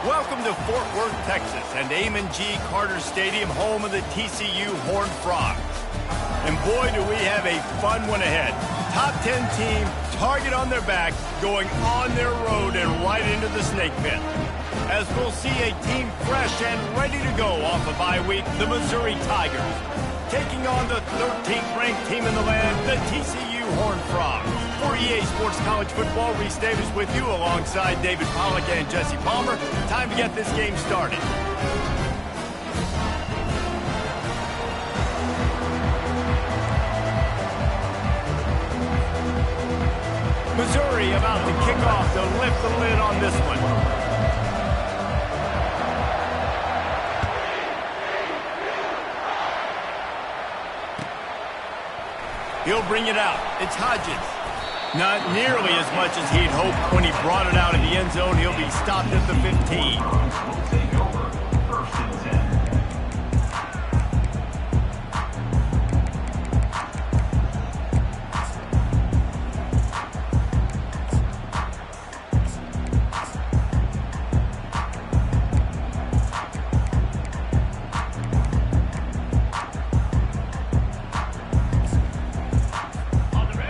Welcome to Fort Worth, Texas, and Amon G. Carter Stadium, home of the TCU Horned Frogs. And boy, do we have a fun one ahead. Top 10 team, target on their back, going on their road and right into the snake pit. As we'll see a team fresh and ready to go off a bye week, the Missouri Tigers, taking on the 13th ranked team in the land, the TCU Horned Frogs. For EA Sports College Football, Reese Davis with you alongside David Pollack and Jesse Palmer. Time to get this game started. Missouri about to kick off to lift the lid on this one. He'll bring it out. It's Hodges. Not nearly as much as he'd hoped when he brought it out of the end zone. He'll be stopped at the 15.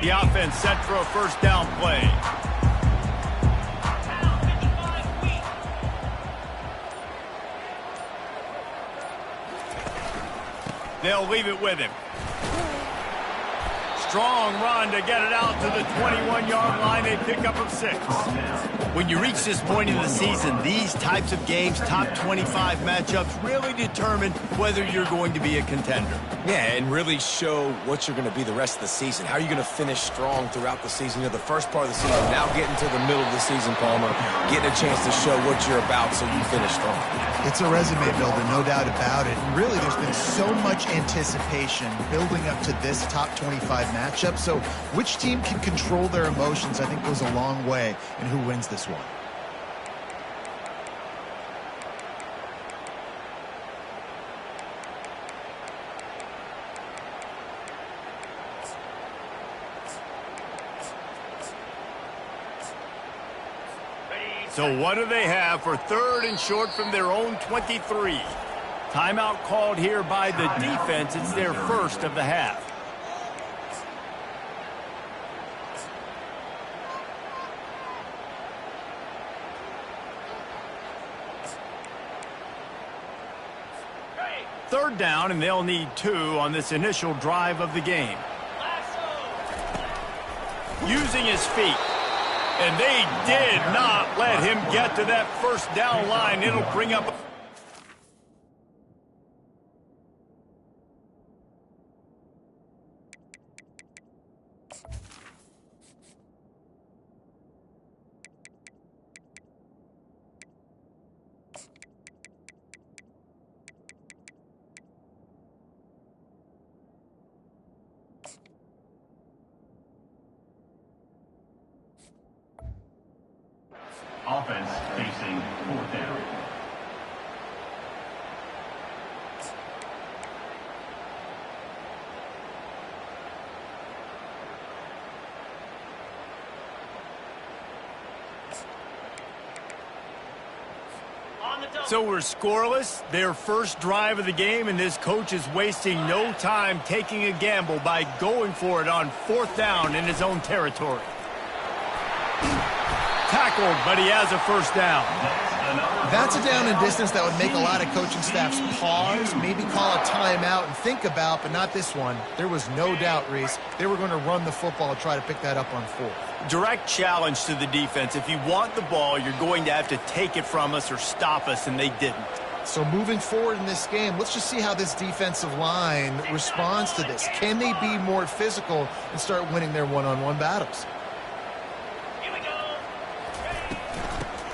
The offense set for a first down play. They'll leave it with him. Strong run to get it out to the 21-yard line. A pickup of 6. When you reach this point in the season, these types of games, top 25 matchups, really determine whether you're going to be a contender. Yeah, and really show what you're going to be the rest of the season. How are you going to finish strong throughout the season? You know, the first part of the season, now getting to the middle of the season, Palmer, getting a chance to show what you're about so you finish strong. It's a resume builder, no doubt about it. And really, there's been so much anticipation building up to this top 25 matchup. So which team can control their emotions, I think, goes a long way in who wins this one. So what do they have for third and short from their own 23? Timeout called here by the defense. It's their first of the half. Third down, and they'll need 2 on this initial drive of the game. Using his feet. And they did not let him get to that first down line. It'll bring up... Offense facing 4th down. So we're scoreless, their first drive of the game, and this coach is wasting no time taking a gamble by going for it on 4th down in his own territory. Tackled, but he has a first down. That's a down and distance that would make a lot of coaching staffs pause, maybe call a timeout and think about, but not this one. There was no doubt, Reese, they were going to run the football and try to pick that up on 4th. Direct challenge to the defense. If you want the ball, you're going to have to take it from us or stop us, and they didn't. So moving forward in this game, let's just see how this defensive line responds to this. Can they be more physical and start winning their one-on-one battles?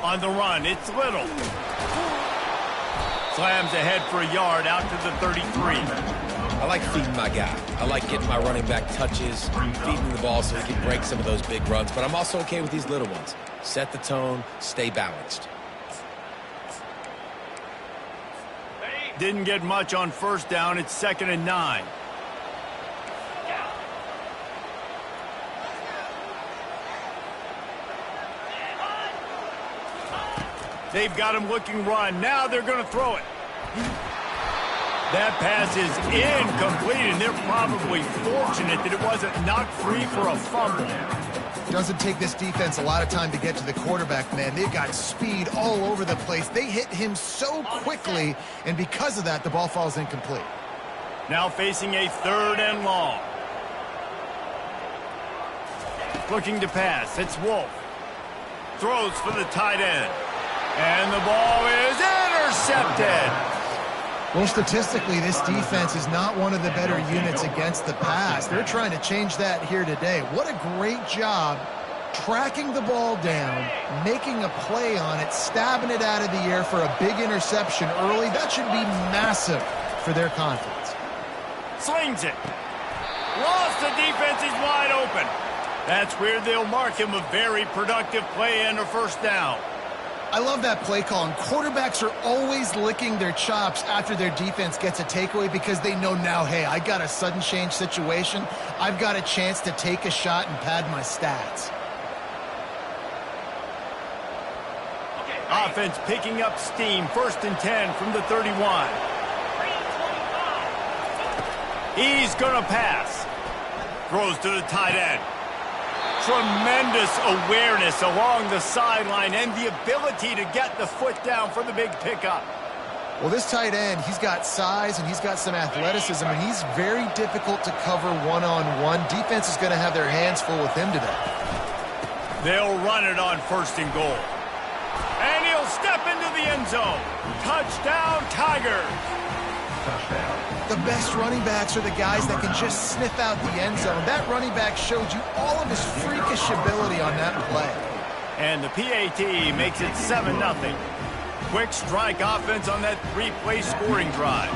On the run, it's Little. Slams ahead for a yard out to the 33. I like feeding my guy. I like getting my running back touches, feeding the ball so he can break some of those big runs. But I'm also okay with these little ones. Set the tone, stay balanced. Didn't get much on first down. It's 2nd and 9. They've got him looking run. Now they're going to throw it. That pass is incomplete, and they're probably fortunate that it wasn't knocked free for a fumble. Doesn't take this defense a lot of time to get to the quarterback, man. They've got speed all over the place. They hit him so quickly, and because of that, the ball falls incomplete. Now facing a 3rd and long. Looking to pass. It's Wolf. Throws for the tight end. And the ball is intercepted. Well, statistically, this defense is not one of the better units against the pass. They're trying to change that here today. What a great job tracking the ball down, making a play on it, stabbing it out of the air for a big interception early. That should be massive for their confidence. Slings it. Lost, the defense is wide open. That's where they'll mark him a very productive play and a 1st down. I love that play call, and quarterbacks are always licking their chops after their defense gets a takeaway because they know now, hey, I got a sudden change situation. I've got a chance to take a shot and pad my stats. Offense picking up steam. 1st and 10 from the 31. He's going to pass. Throws to the tight end. Tremendous awareness along the sideline and the ability to get the foot down for the big pickup. Well, this tight end, he's got size and he's got some athleticism, and he's very difficult to cover one-on-one. Defense is going to have their hands full with him today. They'll run it on 1st and goal. And he'll step into the end zone. Touchdown, Tigers. Touchdown. The best running backs are the guys that can just sniff out the end zone. That running back showed you all of his freakish ability on that play. And the PAT makes it 7-0. Quick strike offense on that 3-play scoring drive.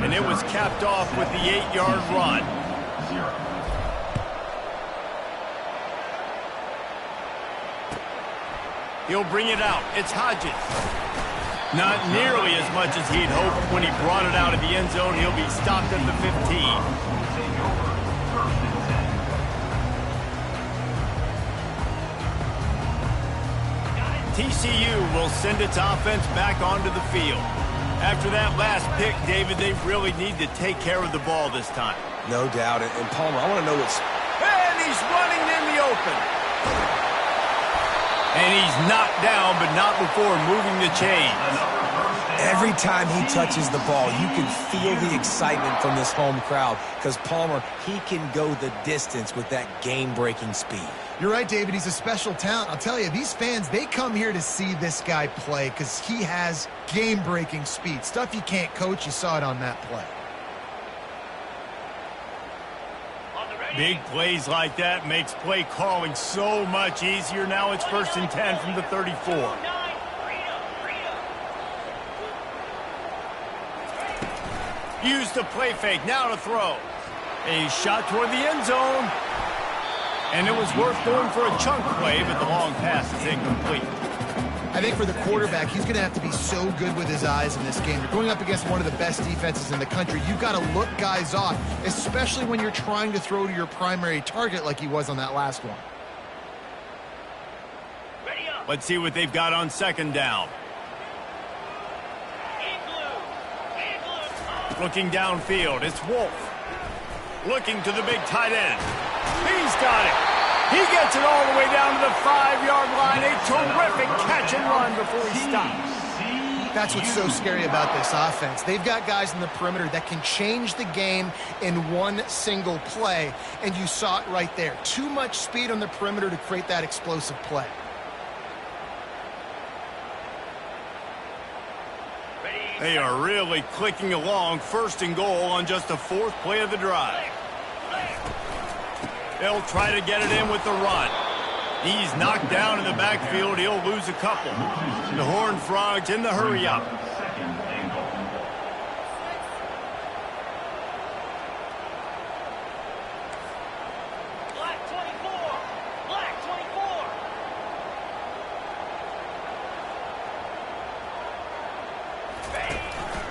And it was capped off with the 8-yard run. 0. He'll bring it out. It's Hodges. Not nearly as much as he'd hoped when he brought it out of the end zone. He'll be stopped at the 15. TCU will send its offense back onto the field. After that last pick, David, they really need to take care of the ball this time. No doubt. And Palmer, I want to know what's... And he's running in the open. And he's knocked down, but not before moving the chains. Every time he touches the ball, you can feel the excitement from this home crowd because Palmer, he can go the distance with that game-breaking speed. You're right, David. He's a special talent. I'll tell you, these fans, they come here to see this guy play because he has game-breaking speed. Stuff you can't coach. You saw it on that play. Big plays like that makes play calling so much easier. Now it's 1st and 10 from the 34. Use the play fake. Now to throw. A shot toward the end zone. And it was worth going for a chunk play, but the long pass is incomplete. I think for the quarterback, he's going to have to be so good with his eyes in this game. You're going up against one of the best defenses in the country. You've got to look guys off, especially when you're trying to throw to your primary target like he was on that last one. Let's see what they've got on 2nd down. Looking downfield, it's Wolf. Looking to the big tight end. He's got it. He gets it all the way down to the 5-yard line. A terrific catch and run before he stops. That's what's so scary about this offense. They've got guys in the perimeter that can change the game in one single play, and you saw it right there. Too much speed on the perimeter to create that explosive play. They are really clicking along. 1st and goal on just the 4th play of the drive. They'll try to get it in with the run. He's knocked down in the backfield. He'll lose a couple. The Horned Frogs in the hurry-up.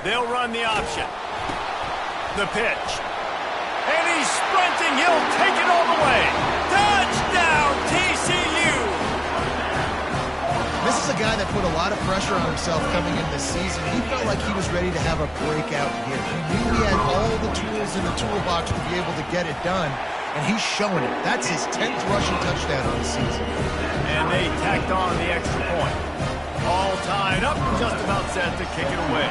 They'll run the option. The pitch. And he's sprinting. He'll take it all the way. Touchdown, TCU! This is is a guy that put a lot of pressure on himself coming in this season. He felt like he was ready to have a breakout year. He knew he had all the tools in the toolbox to be able to get it done, and he's showing it. That's his 10th rushing touchdown on the season. And they tacked on the extra point. All tied up, just about set to kick it away.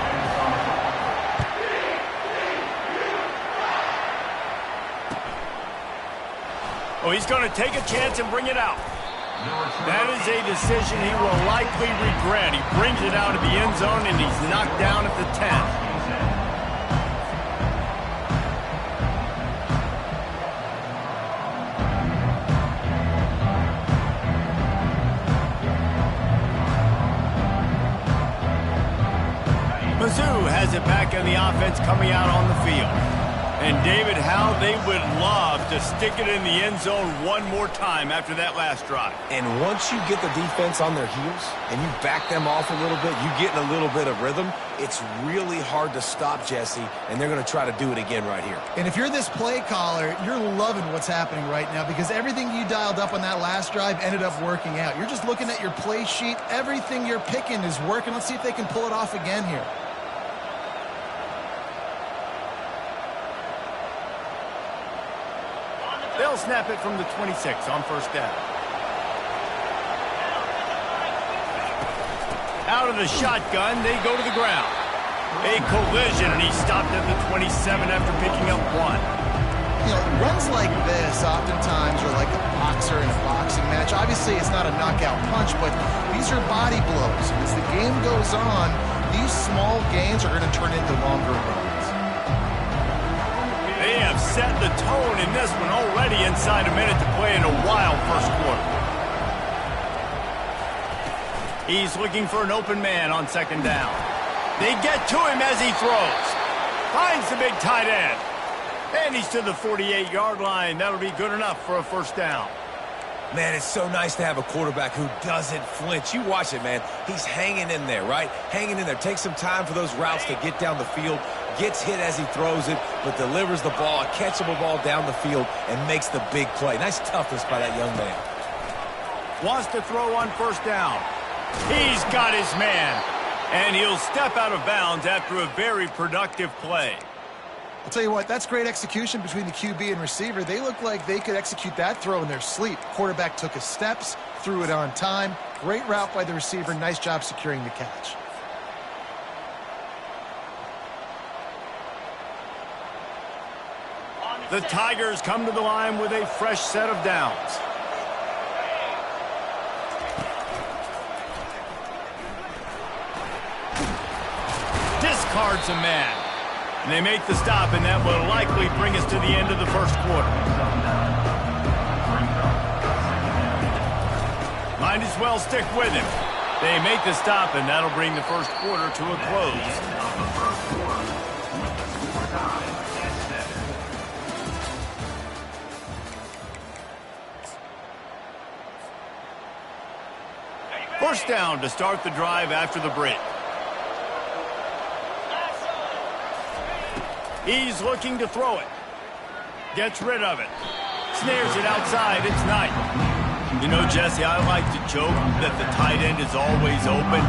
Oh, he's going to take a chance and bring it out. That is a decision he will likely regret. He brings it out of the end zone, and he's knocked down at the 10. Mizzou has it back in the offense coming out on the field. And David, how they would love to stick it in the end zone one more time after that last drive. And once you get the defense on their heels and you back them off a little bit, you get in a little bit of rhythm, it's really hard to stop, Jesse, and they're going to try to do it again right here. And if you're this play caller, you're loving what's happening right now because everything you dialed up on that last drive ended up working out. You're just looking at your play sheet. Everything you're picking is working. Let's see if they can pull it off again here. They'll snap it from the 26 on first down. Out of the shotgun, they go to the ground. A collision, and he stopped at the 27 after picking up one. You know, runs like this oftentimes are like a boxer in a boxing match. Obviously, it's not a knockout punch, but these are body blows. And as the game goes on, these small gains are going to turn into longer runs. They have set the tone in this one already inside a minute to play in a wild first quarter. He's looking for an open man on second down. They get to him as he throws. Finds the big tight end. And he's to the 48-yard line. That'll be good enough for a first down. Man, it's so nice to have a quarterback who doesn't flinch. You watch it, man. He's hanging in there, right? Hanging in there. Takes some time for those routes to get down the field. Gets hit as he throws it, but delivers the ball, a catchable ball down the field, and makes the big play. Nice toughness by that young man. Wants to throw on first down. He's got his man. And he'll step out of bounds after a very productive play. I'll tell you what, that's great execution between the QB and receiver. They look like they could execute that throw in their sleep. Quarterback took his steps, threw it on time. Great route by the receiver. Nice job securing the catch. The Tigers come to the line with a fresh set of downs. Discards a man. And they make the stop, and that will likely bring us to the end of the first quarter. Might as well stick with him. They make the stop, and that'll bring the first quarter to a close. First down to start the drive after the break. He's looking to throw it. Gets rid of it. Snares it outside. It's Knight. You know, Jesse, I like to joke that the tight end is always open.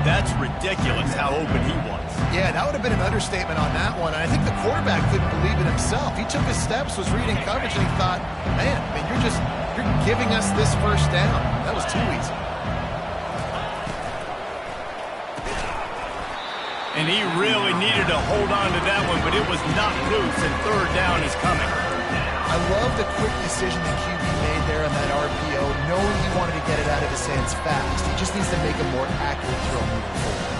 That's ridiculous how open he was. Yeah, that would have been an understatement on that one. And I think the quarterback couldn't believe it himself. He took his steps, was reading coverage, and he thought, man, you're giving us this first down. That was too easy. And he really needed to hold on to that one, but it was not loose, and third down is coming. I love the quick decision the QB made there on that RPO, knowing he wanted to get it out of his hands fast. He just needs to make a more accurate throw moving forward.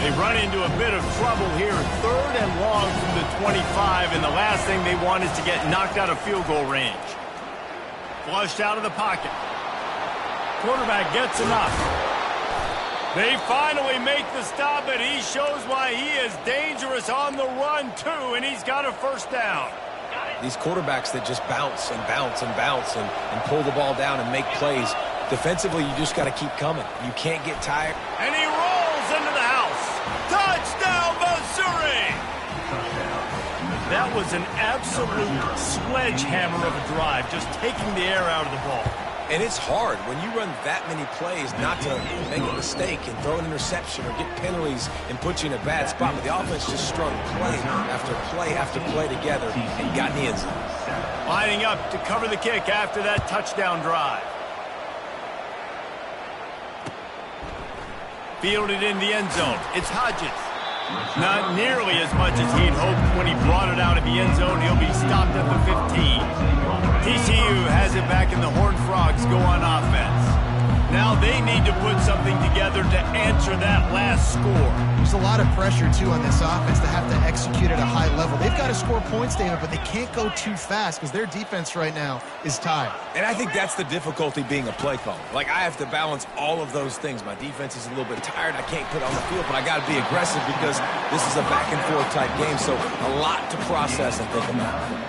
They run into a bit of trouble here, third and long from the 25, and the last thing they want is to get knocked out of field goal range. Flushed out of the pocket. Quarterback gets enough. They finally make the stop, and he shows why he is dangerous on the run, too, and he's got a first down. These quarterbacks that just bounce and bounce and bounce and pull the ball down and make plays, defensively, you just got to keep coming. You can't get tired. And he rolls into the house. Touchdown, Missouri! Touchdown, Missouri. That was an absolute sledgehammer of a drive, just taking the air out of the ball. And it's hard when you run that many plays not to make a mistake and throw an interception or get penalties and put you in a bad spot. But the offense just strung play after play after play together and got in the end zone. Lining up to cover the kick after that touchdown drive. Fielded in the end zone. It's Hodges. Not nearly as much as he'd hoped when he brought it out of the end zone. He'll be stopped at the 15. TCU has it back and the Horned Frogs go on offense. Now they need to put something together to answer that last score. There's a lot of pressure, too, on this offense to have to execute at a high level. They've got to score points, David, but they can't go too fast because their defense right now is tired. And I think that's the difficulty being a play caller. Like, I have to balance all of those things. My defense is a little bit tired. I can't put it on the field, but I got to be aggressive because this is a back-and-forth type game, so a lot to process and think about.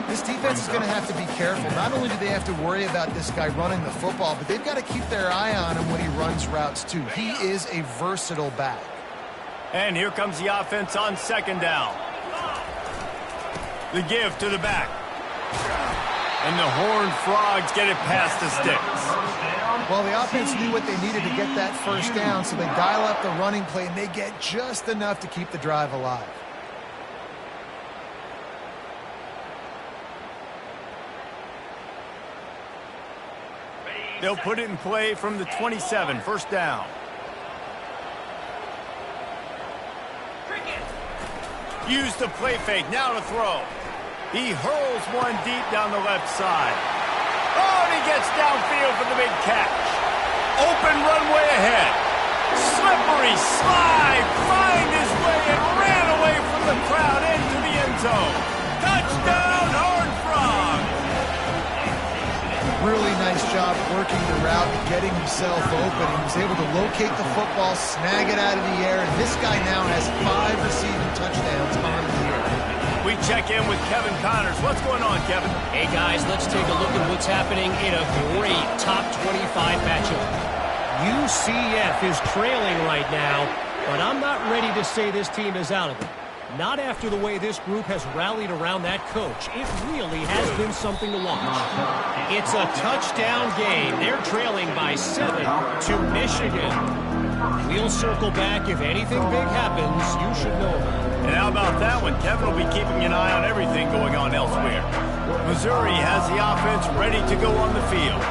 This defense is going to have to be careful. Not only do they have to worry about this guy running the football, but they've got to keep their eye on him when he runs routes, too. He is a versatile back. And here comes the offense on second down. The give to the back. And the Horned Frogs get it past the sticks. Well, the offense knew what they needed to get that first down, so they dial up the running play, and they get just enough to keep the drive alive. They'll put it in play from the 27, first down. Use the play fake, now to throw. He hurls one deep down the left side. Oh, and he gets downfield for the big catch. Open runway ahead. Slippery slide, find his way and ran away from the crowd into the end zone. Touchdown, Horned Frogs! Really nice job working the route and getting himself open. He was able to locate the football, snag it out of the air, and this guy now has 5 receiving touchdowns on the year. We check in with Kevin Connors. What's going on, Kevin? Hey, guys, let's take a look at what's happening in a great top 25 matchup. UCF is trailing right now, but I'm not ready to say this team is out of it. Not after the way this group has rallied around that coach. It really has been something to watch. It's a touchdown game. They're trailing by 7 to Michigan. We'll circle back if anything big happens. You should know about it. And how about that one? Kevin will be keeping an eye on everything going on elsewhere. Missouri has the offense ready to go on the field.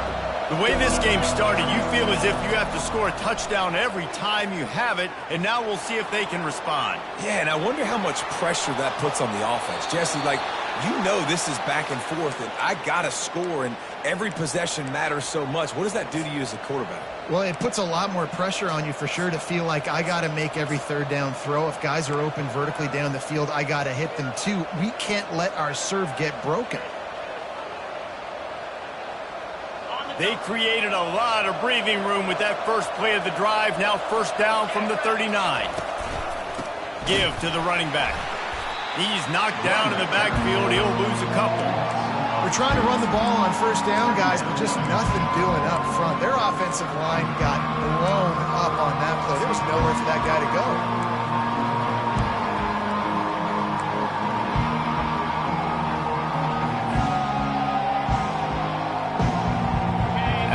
The way this game started, you feel as if you have to score a touchdown every time you have it, and now we'll see if they can respond. Yeah, and I wonder how much pressure that puts on the offense. Jesse, like, you know this is back and forth, and I got to score, and every possession matters so much. What does that do to you as a quarterback? Well, it puts a lot more pressure on you for sure to feel like I got to make every third down throw. If guys are open vertically down the field, I got to hit them too. We can't let our serve get broken. They created a lot of breathing room with that first play of the drive. Now first down from the 39. Give to the running back. He's knocked down in the backfield. He'll lose a couple. We're trying to run the ball on first down, guys, but just nothing doing up front. Their offensive line got blown up on that play. There was nowhere for that guy to go.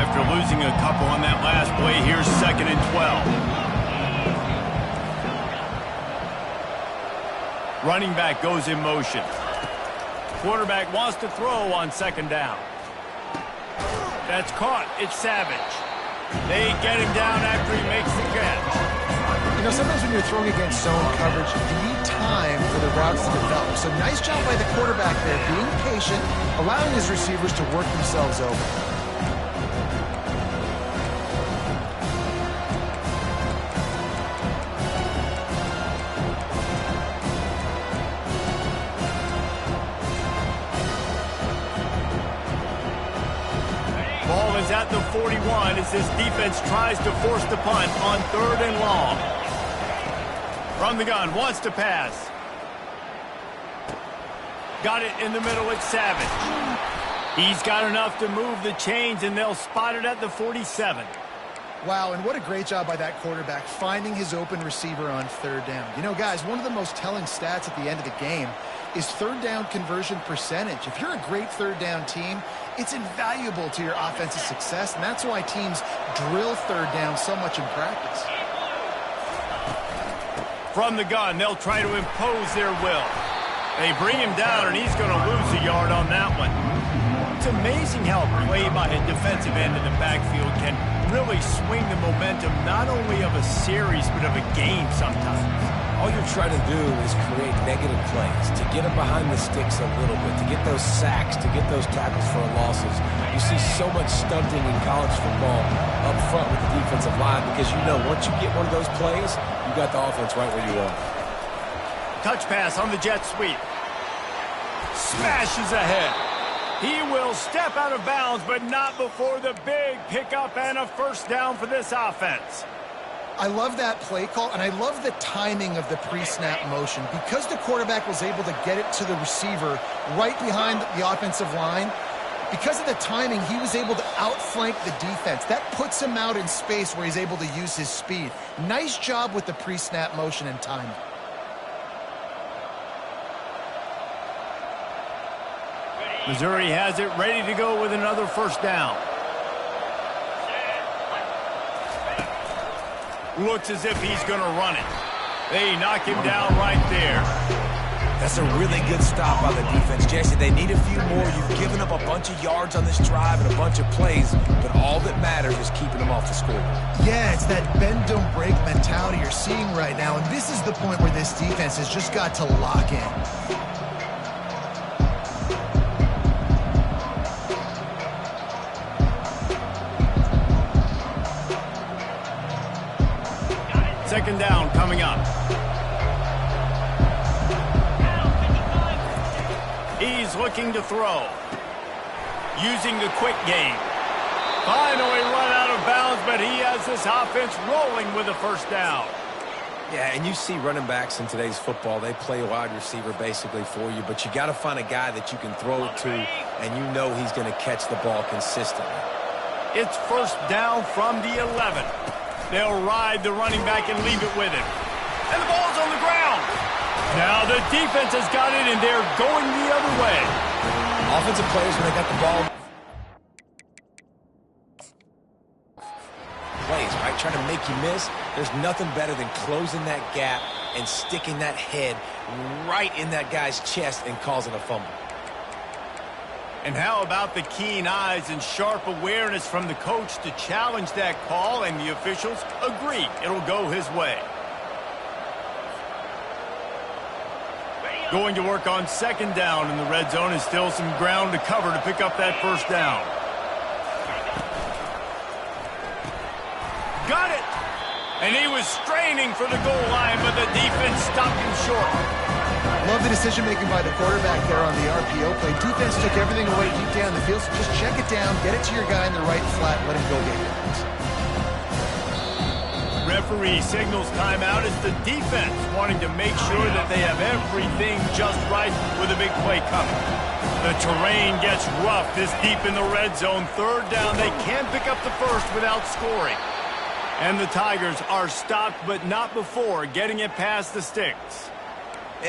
After losing a couple on that last play, here's 2nd and 12. Running back goes in motion. Quarterback wants to throw on 2nd down. That's caught. It's Savage. They get him down after he makes the catch. You know, sometimes when you're throwing against zone coverage, you need time for the routes to develop. So nice job by the quarterback there, being patient, allowing his receivers to work themselves over. At the 41 as this defense tries to force the punt on 3rd and long. From the gun, wants to pass. Got it in the middle, it's Savage. He's got enough to move the chains, and they'll spot it at the 47. Wow, and what a great job by that quarterback, finding his open receiver on 3rd down. You know, guys, one of the most telling stats at the end of the game is third down conversion percentage. If you're a great third down team, it's invaluable to your offensive success, and that's why teams drill third down so much in practice. From the gun, they'll try to impose their will. They bring him down, and he's going to lose a yard on that one. It's amazing how play by a defensive end in the backfield can really swing the momentum not only of a series but of a game sometimes. All you're trying to do is create negative plays, to get them behind the sticks a little bit, to get those sacks, to get those tackles for losses. You see so much stunting in college football up front with the defensive line because you know once you get one of those plays, you got the offense right where you are. Touch pass on the jet sweep. Smashes ahead. He will step out of bounds, but not before the big pickup and a first down for this offense. I love that play call, and I love the timing of the pre-snap motion. Because the quarterback was able to get it to the receiver right behind the offensive line, because of the timing, he was able to outflank the defense. That puts him out in space where he's able to use his speed. Nice job with the pre-snap motion and timing. Missouri has it ready to go with another first down. Looks as if he's going to run it. They knock him down right there. That's a really good stop by the defense, Jesse. They need a few more. You've given up a bunch of yards on this drive and a bunch of plays, but all that matters is keeping them off the score. Yeah, it's that bend, don't break mentality you're seeing right now, and this is the point where this defense has just got to lock in. Second down coming up. He's looking to throw. Using the quick game. Finally run out of bounds, but he has this offense rolling with a first down. Yeah, and you see running backs in today's football, they play wide receiver basically for you, but you got to find a guy that you can throw it to, and you know he's going to catch the ball consistently. It's first down from the 11. They'll ride the running back and leave it with him. And the ball's on the ground. Now the defense has got it, and they're going the other way. Offensive players, when they got the ball, plays, right? Trying to make you miss. There's nothing better than closing that gap and sticking that head right in that guy's chest and causing a fumble. And how about the keen eyes and sharp awareness from the coach to challenge that call, and the officials agree it'll go his way. Going to work on second down in the red zone, is still some ground to cover to pick up that first down. Got it! And he was straining for the goal line, but the defense stopped him short. Love the decision-making by the quarterback there on the RPO play. Defense took everything away deep down the field, so just check it down, get it to your guy in the right flat, let him go get it. Referee signals timeout. It's the defense wanting to make sure that they have everything just right with a big play coming. The terrain gets rough this deep in the red zone. Third down, they can't pick up the first without scoring. And the Tigers are stopped, but not before getting it past the sticks.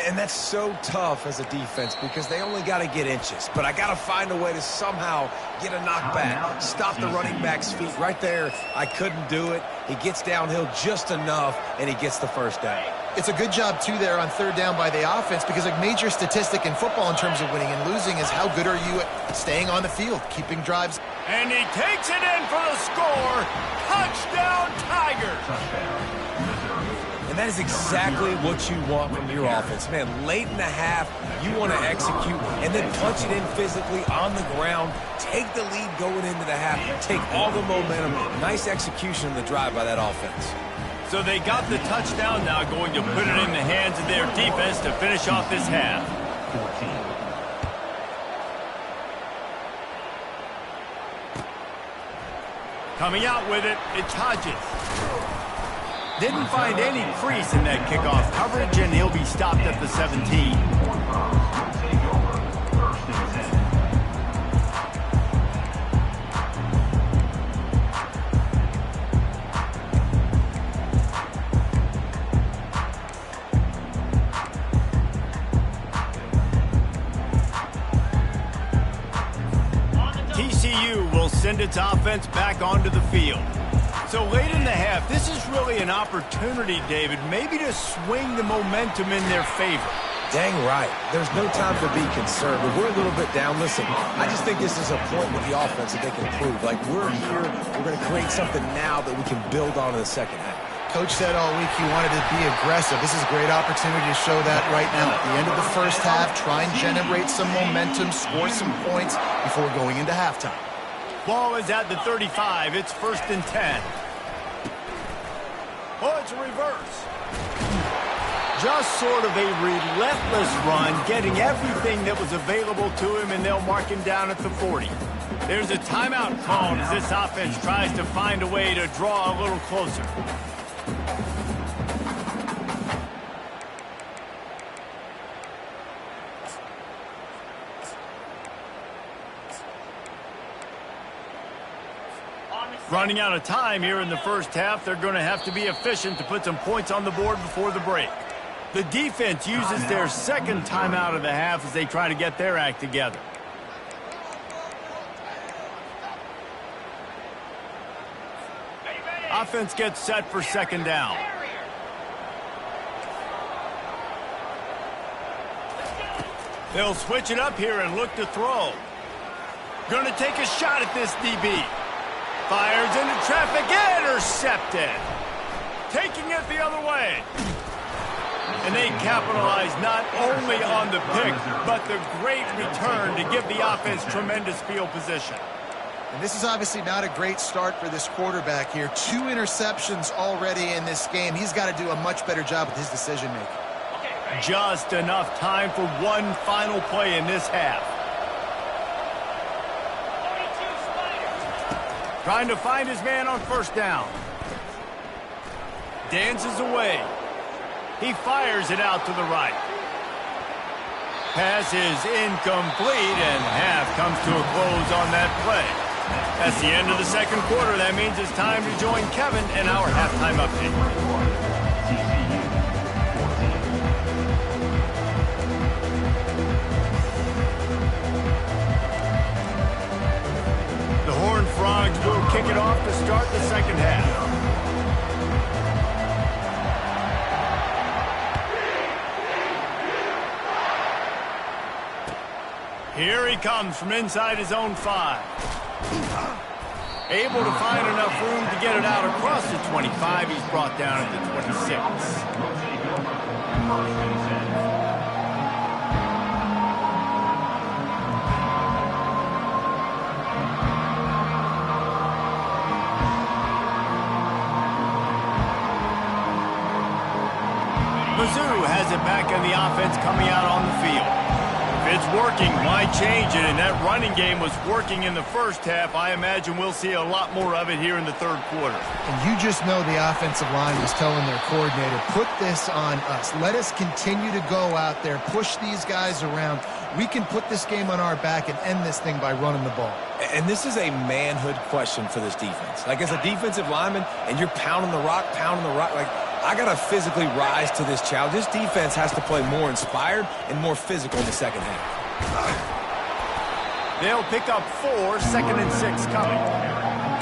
And that's so tough as a defense because they only got to get inches. But I got to find a way to somehow get a knockback, stop the running back's feet. Right there, I couldn't do it. He gets downhill just enough, and he gets the first down. It's a good job, too, there on third down by the offense because a major statistic in football in terms of winning and losing is how good are you at staying on the field, keeping drives. And he takes it in for the score. Touchdown, Tigers. And that is exactly what you want from your offense. Man, late in the half, you want to execute and then punch it in physically on the ground, take the lead going into the half, take all the momentum. Nice execution on the drive by that offense. So they got the touchdown, now going to put it in the hands of their defense to finish off this half. 14. Coming out with it, it's Hodges. Didn't find any crease in that kickoff coverage, and he'll be stopped at the 17. send its offense back onto the field. So late in the half, this is really an opportunity, David, maybe to swing the momentum in their favor. Dang right. There's no time to be concerned, but we're a little bit down. Listen, I just think this is a point with the offense that they can prove. Like, we're here, we're going to create something now that we can build on in the second half. Coach said all week he wanted to be aggressive. This is a great opportunity to show that right now. At the end of the first half, try and generate some momentum, score some points before going into halftime. Ball is at the 35. It's 1st and 10. Oh, it's a reverse. Just sort of a relentless run, getting everything that was available to him, and they'll mark him down at the 40. There's a timeout called as this offense tries to find a way to draw a little closer. Running out of time here in the first half, they're going to have to be efficient to put some points on the board before the break. The defense uses their second timeout of the half as they try to get their act together. Offense gets set for second down. They'll switch it up here and look to throw. Going to take a shot at this DB. Fires into traffic, intercepted. Taking it the other way. And they capitalize not only on the pick, but the great return to give the offense tremendous field position. And this is obviously not a great start for this quarterback here. 2 interceptions already in this game. He's got to do a much better job with his decision-making. Just enough time for one final play in this half. Trying to find his man on first down. Dances away. He fires it out to the right. Pass is incomplete, and half comes to a close on that play. That's the end of the second quarter. That means it's time to join Kevin in our halftime update. The Horned Frogs will kick it off to start the second half. Here he comes from inside his own 5. Able to find enough room to get it out across the 25. He's brought down at the 26. Mizzou has it back in the offense coming out on the field. If it's working, why change it? And that running game was working in the first half. I imagine we'll see a lot more of it here in the third quarter. And you just know the offensive line was telling their coordinator, put this on us. Let us continue to go out there, push these guys around. We can put this game on our back and end this thing by running the ball. And this is a manhood question for this defense. Like, as a defensive lineman, and you're pounding the rock, like, I got to physically rise to this challenge. This defense has to play more inspired and more physical in the second half. They'll pick up 4, 2nd and 6 coming.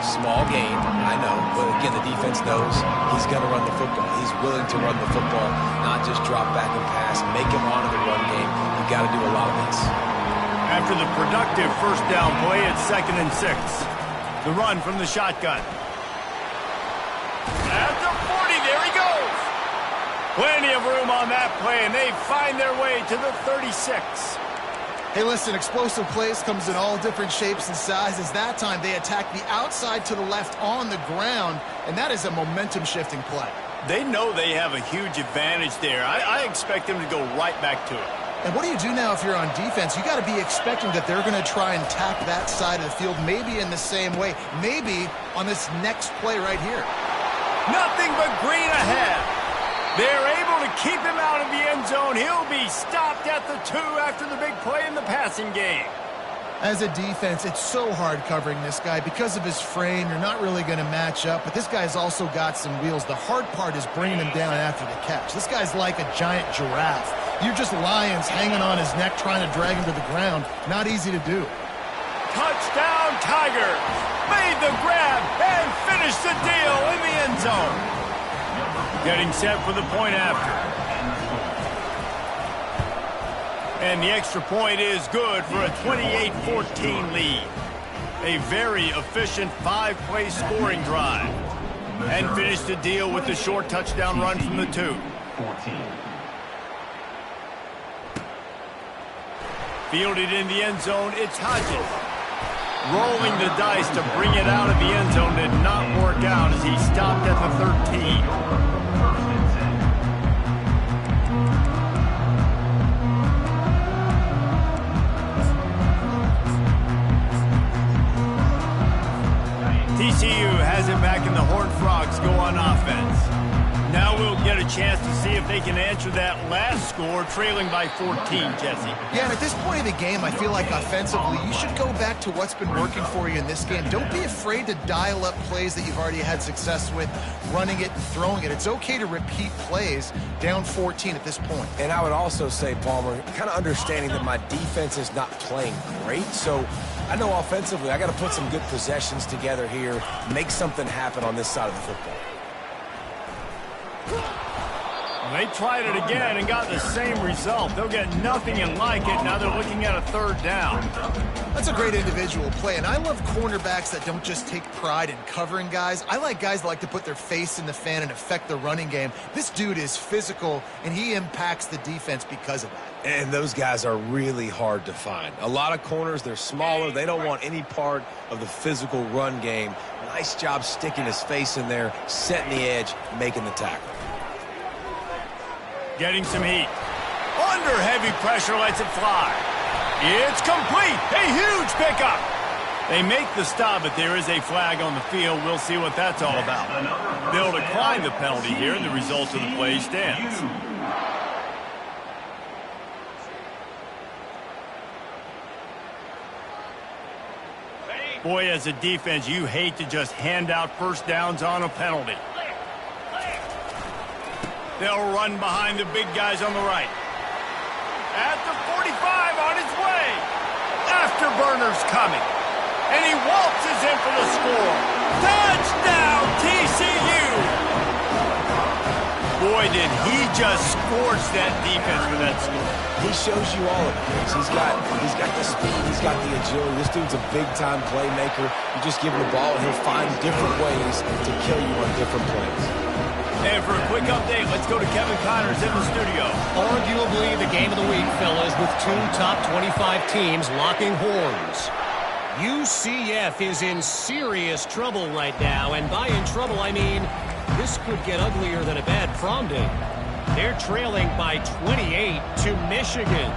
Small gain, I know, but again, the defense knows he's going to run the football. He's willing to run the football, not just drop back and pass, make him honor the run game. You got to do a lot of this. After the productive first down play, it's 2nd and 6. The run from the shotgun. At the 40, there he goes. Plenty of room on that play, and they find their way to the 36. Hey, listen, explosive plays comes in all different shapes and sizes. That time, they attack the outside to the left on the ground, and that is a momentum-shifting play. They know they have a huge advantage there. I expect them to go right back to it. And what do you do now if you're on defense? You got to be expecting that they're going to try and attack that side of the field, maybe in the same way, maybe on this next play right here. Nothing but green ahead. They're able to keep him out of the end zone. He'll be stopped at the 2 after the big play in the passing game. As a defense, it's so hard covering this guy. Because of his frame, you're not really going to match up, but this guy's also got some wheels. The hard part is bringing him down after the catch. This guy's like a giant giraffe. You're just lions hanging on his neck trying to drag him to the ground. Not easy to do. Touchdown, Tigers! Made the grab and finished the deal in the end zone. Getting set for the point after. And the extra point is good for a 28-14 lead. A very efficient 5-play scoring drive. And finished the deal with the short touchdown run from the 2. 14. Fielded in the end zone, it's Hodges. Rolling the dice to bring it out of the end zone did not work out as he stopped at the 13. TCU has it back and the Horned Frogs go on offense. Now we'll get a chance to see if they can answer that last score, trailing by 14, Jesse. Yeah, and at this point of the game, I feel like offensively, you should go back to what's been working for you in this game. Don't be afraid to dial up plays that you've already had success with, running it and throwing it. It's okay to repeat plays down 14 at this point. And I would also say, Palmer, kind of understanding that my defense is not playing great, so I know offensively I got to put some good possessions together here, make something happen on this side of the football. Well, they tried it again and got the same result. They'll get nothing and like it. Now they're looking at a 3rd down. That's a great individual play, and I love cornerbacks that don't just take pride in covering guys. I like guys that like to put their face in the fan and affect the running game. This dude is physical, and he impacts the defense because of that. And those guys are really hard to find. A lot of corners, they're smaller. They don't want any part of the physical run game. Nice job sticking his face in there, setting the edge, making the tackle. Getting some heat. Under heavy pressure, lets it fly. It's complete. A huge pickup. They make the stop, but there is a flag on the field. We'll see what that's all about. They'll decline the penalty here, and the result of the play stands. Boy, as a defense, you hate to just hand out first downs on a penalty. They'll run behind the big guys on the right. At the 45, on his way. Afterburner's coming. And he waltzes in for the score. Touchdown, TCU! Boy, did he just scorch that defense for that score. He shows you all of it. He's got the speed, he's got the agility. This dude's a big-time playmaker. You just give him the ball, and he'll find different ways to kill you on different plays. And for a quick update, let's go to Kevin Connors in the studio. Arguably the game of the week, fellas, with 2 top 25 teams locking horns. UCF is in serious trouble right now, and by in trouble, I mean this could get uglier than a bad prom date. They're trailing by 28 to Michigan.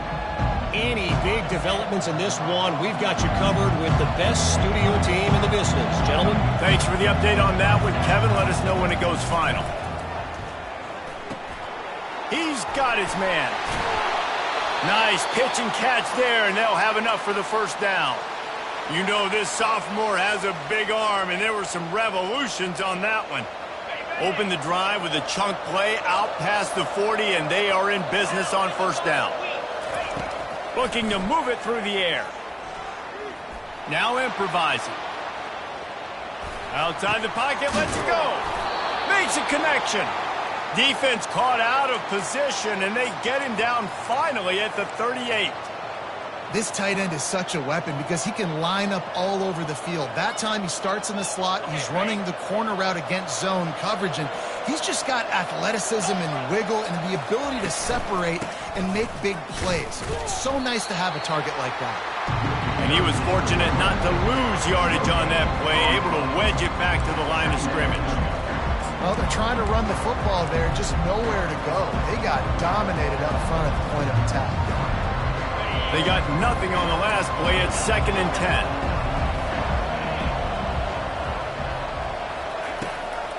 Any big developments in this one, we've got you covered with the best studio team in the business. Gentlemen. Thanks for the update on that one, Kevin. Let us know when it goes final. He's got his man. Nice pitch and catch there, and they'll have enough for the first down. You know this sophomore has a big arm, and there were some revolutions on that one. Open the drive with a chunk play out past the 40, and they are in business on first down. Looking to move it through the air. Now improvising. Outside the pocket, lets it go. Makes a connection. Defense caught out of position, and they get him down finally at the 38. This tight end is such a weapon because he can line up all over the field. That time he starts in the slot. He's running the corner route against zone coverage, and he's just got athleticism and wiggle and the ability to separate and make big plays. It's so nice to have a target like that. And he was fortunate not to lose yardage on that play, able to wedge it back to the line of scrimmage. Well, they're trying to run the football there, just nowhere to go. They got dominated up front at the point of attack. They got nothing on the last play. It's 2nd and 10.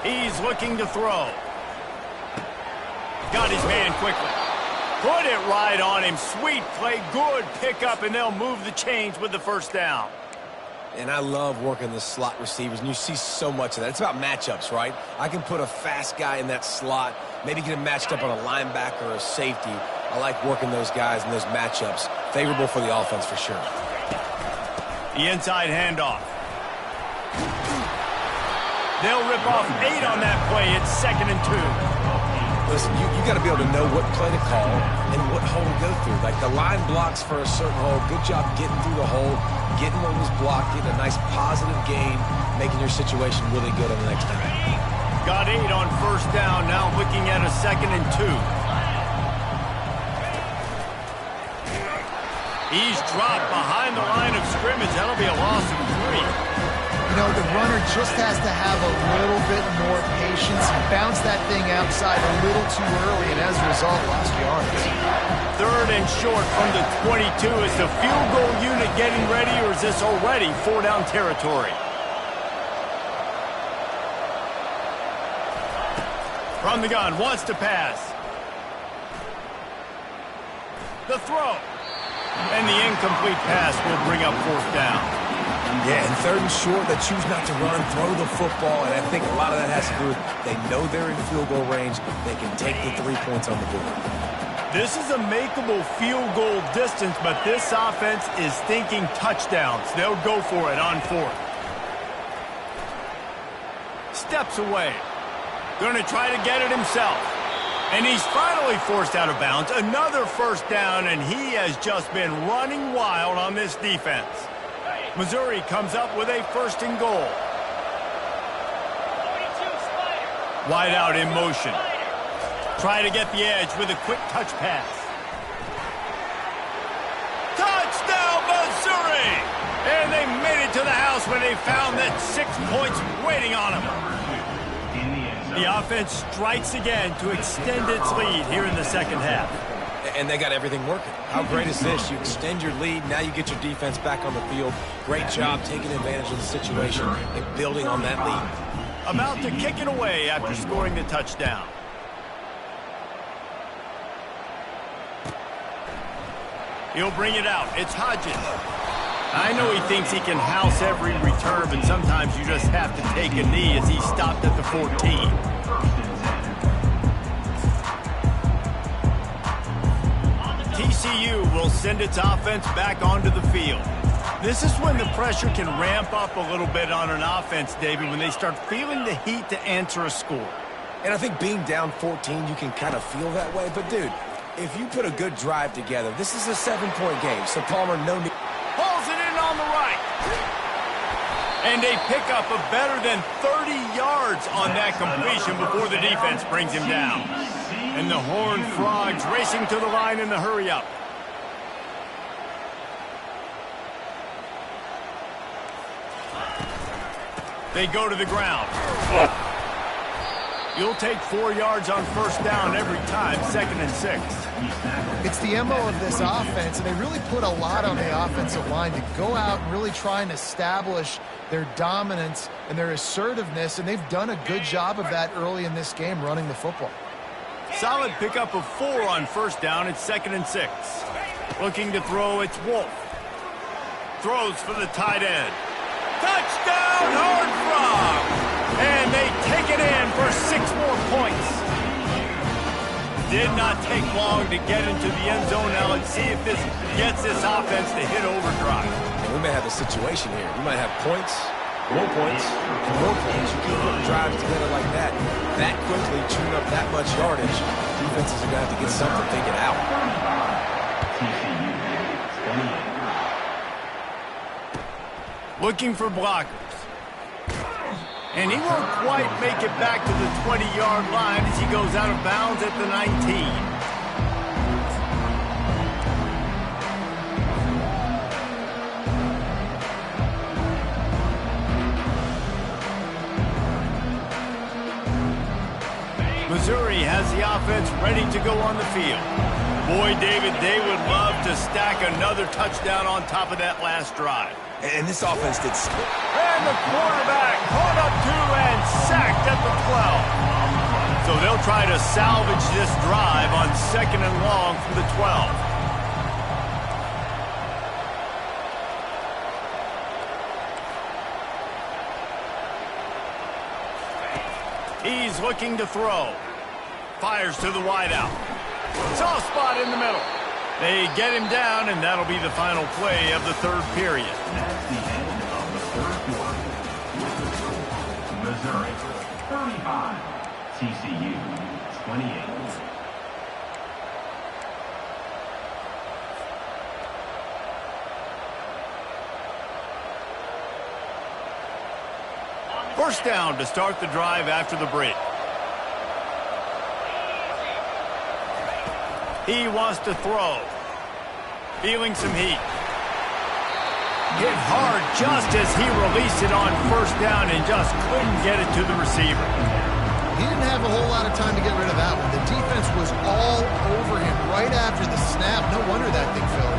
He's looking to throw. Got his man quickly. Put it right on him. Sweet play, good pickup, and they'll move the chains with the first down. And I love working the slot receivers, and you see so much of that. It's about matchups, right? I can put a fast guy in that slot, maybe get him matched up on a linebacker or a safety. I like working those guys in those matchups. Favorable for the offense for sure. The inside handoff. They'll rip off 8 on that play. It's 2nd and 2. Listen, you got to be able to know what play to call and what hole to go through. Like the line blocks for a certain hole. Good job getting through the hole, getting what was blocked, getting a nice positive gain, making your situation really good on the next time. Got 8 on 1st down. Now looking at a 2nd and 2. He's dropped behind the line of scrimmage. That'll be a loss of 3. You know, the runner just has to have a little bit more patience. He bounced that thing outside a little too early, and as a result, lost yards. 3rd and short from the 22. Is the field goal unit getting ready, or is this already 4-down territory? From the gun, wants to pass. The throw. And the incomplete pass will bring up 4th down. Yeah, and 3rd and short, they choose not to run, throw the football, and I think a lot of that has to do with they know they're in field goal range. They can take the 3 points on the board. This is a makeable field goal distance, but this offense is thinking touchdowns. They'll go for it on 4th. Steps away. Going to try to get it himself. And he's finally forced out of bounds. Another 1st down, and he has just been running wild on this defense. Missouri comes up with a 1st and goal. Wide out in motion. Try to get the edge with a quick touch pass. Touchdown, Missouri! And they made it to the house when they found that 6 points waiting on them. The offense strikes again to extend its lead here in the 2nd half. And they got everything working. How great is this? You extend your lead, now you get your defense back on the field. Great job taking advantage of the situation and building on that lead. About to kick it away after scoring the touchdown. He'll bring it out. It's Hodges. I know he thinks he can house every return, but sometimes you just have to take a knee as he stopped at the 14. TCU will send its offense back onto the field. This is when the pressure can ramp up a little bit on an offense, David, when they start feeling the heat to answer a score. And I think being down 14, you can kind of feel that way. But, dude, if you put a good drive together, this is a 7-point game. So, Palmer, no need. Pulls it in on the right. And a pickup of better than 30 yards on that completion before the defense brings him down. And the Horned Frogs racing to the line in the hurry-up. They go to the ground. You'll take 4 yards on 1st down every time, 2nd and 6. It's the MO of this offense, and they really put a lot on the offensive line to go out and really try and establish their dominance and their assertiveness, and they've done a good job of that early in this game running the football. Solid pickup of 4 on 1st down. It's 2nd and 6. Looking to throw, it's Wolf. Throws for the tight end. Touchdown, Horned Frogs! And they take it in for 6 more points. Did not take long to get into the end zone. Now let's see if this gets this offense to hit overdrive. And we may have a situation here. We might have points, more points, and more points. You keep putting drives together like that quickly, tune up that much yardage. Defenses are going to have to get something figured out. Looking for blockers. And he won't quite make it back to the 20-yard line as he goes out of bounds at the 19. Missouri has the offense ready to go on the field. Boy, David, they would love to stack another touchdown on top of that last drive. And this offense did. And the quarterback caught up to and sacked at the 12. So they'll try to salvage this drive on 2nd and long from the 12. He's looking to throw. Fires to the wideout. Soft spot in the middle. They get him down, and that'll be the final play of the third period. That's the end of the third quarter. Missouri, 35. TCU, 28. First down to start the drive after the break. He wants to throw. Feeling some heat. Hit hard just as he released it on first down and just couldn't get it to the receiver. He didn't have a whole lot of time to get rid of that one. The defense was all over him right after the snap. No wonder that thing fell.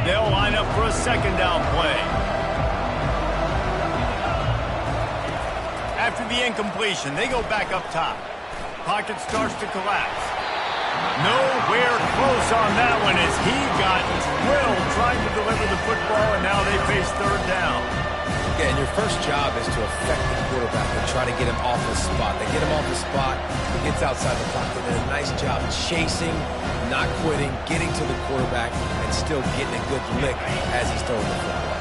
They'll line up for a second down play. After the incompletion, they go back up top. Pocket starts to collapse. Nowhere close on that one as he got drilled trying to deliver the football, and now they face third down. Yeah, and your first job is to affect the quarterback and try to get him off his spot. They get him off his spot, he gets outside the pocket. They did a nice job chasing, not quitting, getting to the quarterback, and still getting a good lick as he's throwing the football.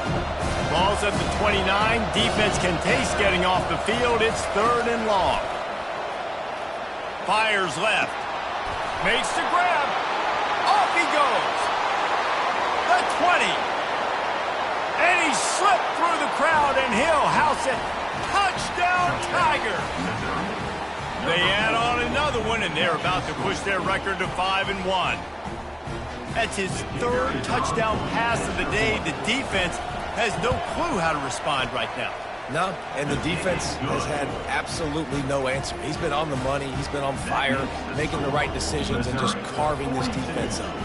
Ball's at the 29. Defense can taste getting off the field. It's third and long. Fires left. Makes the grab. Off he goes. The 20. And he slipped through the crowd, and he'll house it. Touchdown, Tiger. They add on another one, and they're about to push their record to 5-1. That's his third touchdown pass of the day. The defense has no clue how to respond right now. No, and the defense has had absolutely no answer. He's been on the money. He's been on fire, making the right decisions, and just carving this defense up.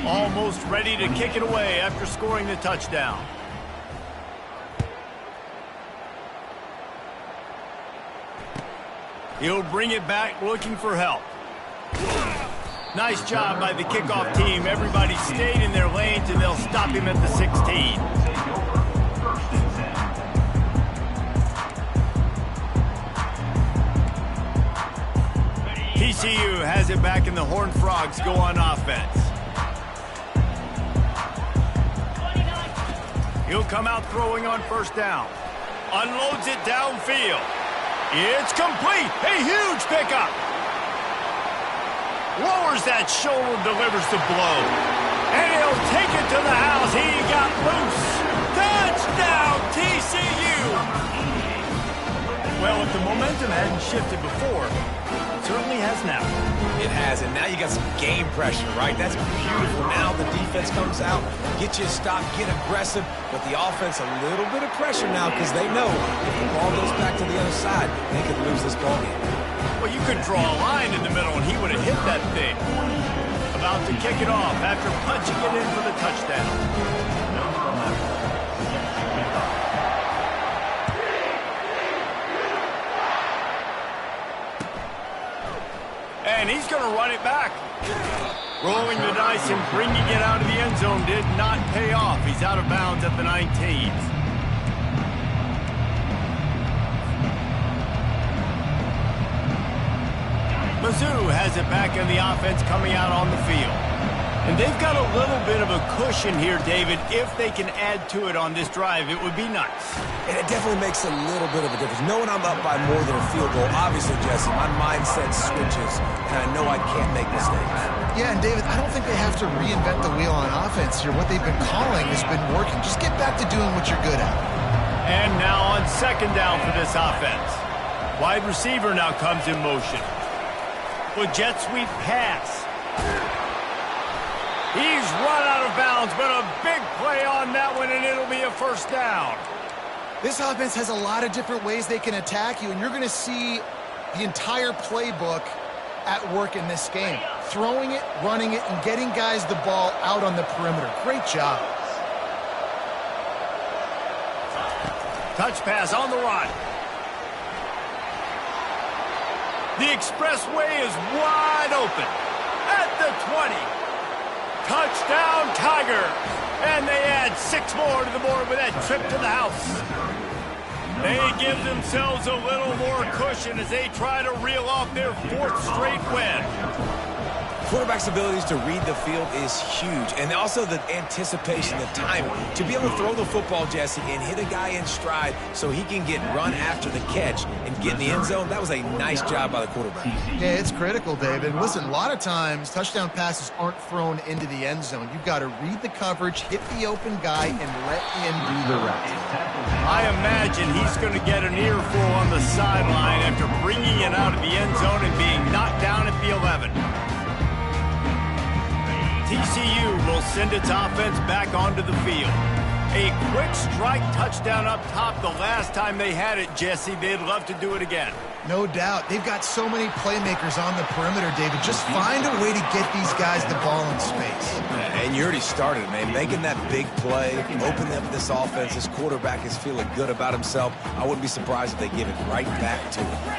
Almost ready to kick it away after scoring the touchdown. He'll bring it back looking for help. Nice job by the kickoff team. Everybody stayed in their lanes, and they'll stop him at the 16. TCU has it back, and the Horned Frogs go on offense. He'll come out throwing on first down. Unloads it downfield. It's complete. A huge pickup. Lowers that shoulder, delivers the blow. And he'll take it to the house. He got loose. Touchdown, TCU. Well, if the momentum hadn't shifted before, it certainly has now. It has, and now you got some game pressure, right? That's beautiful. Now the defense comes out, get you a stop, get aggressive, but the offense a little bit of pressure now because they know if the ball goes back to the other side, they could lose this ball game. Well, you could draw a line in the middle, and he would have hit that thing. About to kick it off after punching it in for the touchdown. And he's going to run it back. Rolling the dice and bringing it out of the end zone did not pay off. He's out of bounds at the 19. Mizzou has it back in the offense coming out on the field. And they've got a little bit of a cushion here, David. If they can add to it on this drive, it would be nice. And it definitely makes a little bit of a difference. Knowing I'm up by more than a field goal, obviously, Jesse, my mindset switches, and I know I can't make mistakes. Yeah, and David, I don't think they have to reinvent the wheel on offense here. What they've been calling has been working. Just get back to doing what you're good at. And now on second down for this offense. Wide receiver now comes in motion. With jet sweep pass. He's run out of bounds, but a big play on that one, and it'll be a first down. This offense has a lot of different ways they can attack you, and you're going to see the entire playbook at work in this game. Throwing it, running it, and getting guys the ball out on the perimeter. Great job. Touch pass on the run. The expressway is wide open at the 20. Touchdown, Tiger. And they add 6 more to the board with that trip to the house. They give themselves a little more cushion as they try to reel off their 4th straight win. Quarterback's abilities to read the field is huge, and also the anticipation, the timing. To be able to throw the football, Jesse, and hit a guy in stride so he can get run after the catch and get in the end zone, that was a nice job by the quarterback. Yeah, it's critical, David. Listen, a lot of times touchdown passes aren't thrown into the end zone. You've got to read the coverage, hit the open guy, and let him do the rest. I imagine he's going to get an earful on the sideline after bringing it out of the end zone and being knocked down at the 11. TCU will send its offense back onto the field. A quick strike touchdown up top the last time they had it, Jesse. They'd love to do it again. No doubt. They've got so many playmakers on the perimeter, David. Just find a way to get these guys the ball in space. And you already started, man. Making that big play, opening up this offense. This quarterback is feeling good about himself. I wouldn't be surprised if they give it right back to him.